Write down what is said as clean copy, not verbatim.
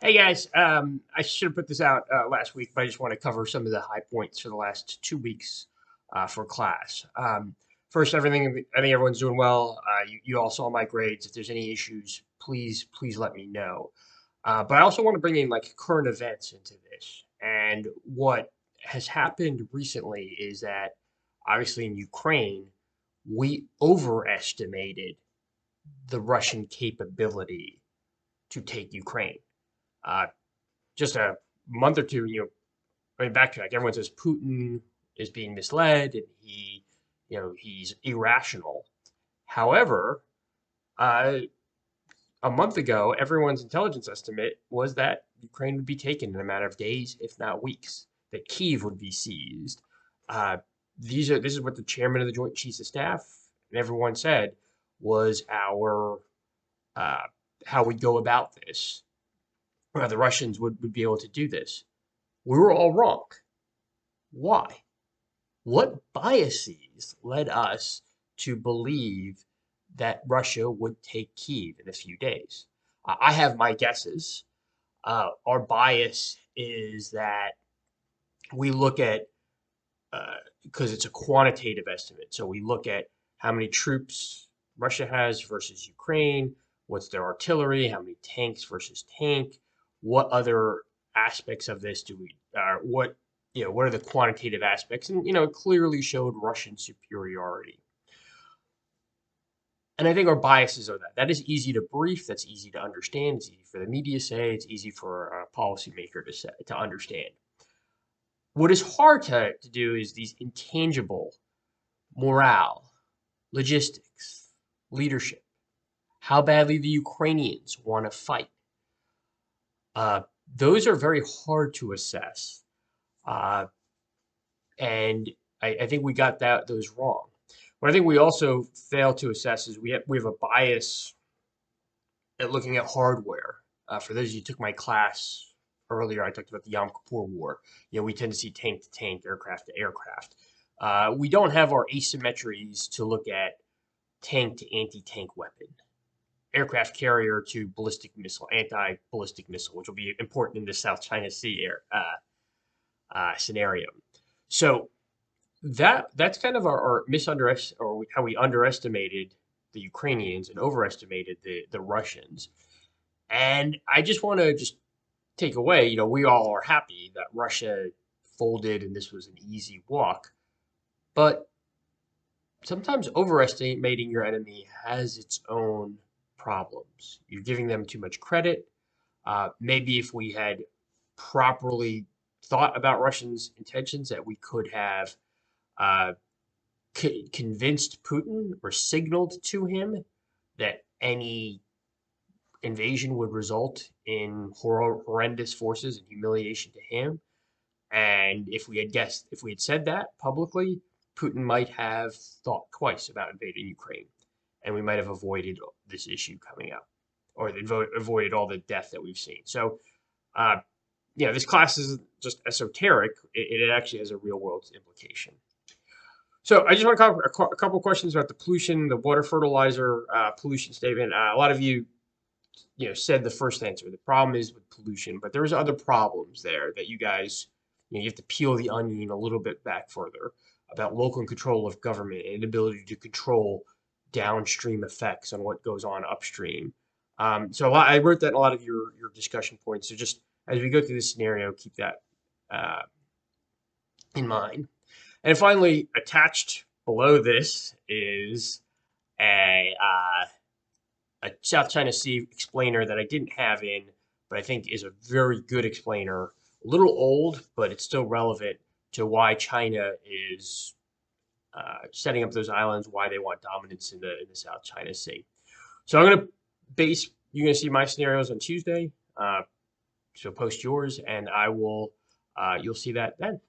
Hey guys, I should have put this out last week, but I just want to cover some of the high points for the last 2 weeks for class. First, everything, I think everyone's doing well. You all saw my grades. If there's any issues, please let me know. But I also want to bring in like current events into this. And what has happened recently is that obviously in Ukraine, we overestimated the Russian capability to take Ukraine. Uh, just a month or two, I mean, backtrack. Everyone says Putin is being misled and he's irrational. However, uh, a month ago, everyone's intelligence estimate was that Ukraine would be taken in a matter of days, if not weeks. That Kyiv would be seized. Uh, this is what the chairman of the Joint Chiefs of Staff and everyone said was our uh, how we go about this. The Russians would be able to do this. We were all wrong. Why? What biases led us to believe that Russia would take Kyiv in a few days? I have my guesses. Our bias is that we look at, because it's a quantitative estimate, so we look at how many troops Russia has versus Ukraine, what's their artillery, how many tanks versus tank, what other aspects of this do we, what are the quantitative aspects? And, it clearly showed Russian superiority. And I think our biases are that. That is easy to brief. That's easy to understand. It's easy for the media to say. It's easy for a policymaker to say, to understand. What is hard to do is these intangible morale, logistics, leadership, how badly the Ukrainians want to fight. Uh, those are very hard to assess. Uh, and I think we got those wrong. What I think we also fail to assess is we have a bias at looking at hardware. For those of you who took my class earlier, I talked about the Yom Kippur War. We tend to see tank to tank, aircraft to aircraft. We don't have our asymmetries to look at tank to anti-tank weapon, aircraft carrier to ballistic missile, anti-ballistic missile, which will be important in the South China Sea scenario. So that's kind of our or how we underestimated the Ukrainians and overestimated the Russians. And I just want to just take away, we all are happy that Russia folded and this was an easy walk, but sometimes overestimating your enemy has its own problems. You're giving them too much credit. Maybe if we had properly thought about Russians' intentions, that we could have uh, convinced Putin or signaled to him that any invasion would result in horrendous forces and humiliation to him. And if we had said that publicly, Putin might have thought twice about invading Ukraine, and we might have avoided this issue coming up, or avoided all the death that we've seen. So, uh, this class is just esoteric. It actually has a real world implication. So I just want to cover a couple questions about the pollution, the water fertilizer pollution statement. A lot of you, said the first answer. The problem is with pollution, but there's other problems there that you guys, you have to peel the onion a little bit back further about local control of government and inability to control downstream effects on what goes on upstream. So I wrote that in a lot of your discussion points. So just as we go through this scenario, keep that uh, in mind. And finally, attached below this is a South China Sea explainer that I didn't have in, but I think is a very good explainer. A little old, but it's still relevant to why China is setting up those islands, why they want dominance in the South China Sea. So you're going to see my scenarios on Tuesday. So post yours, and you'll see that then.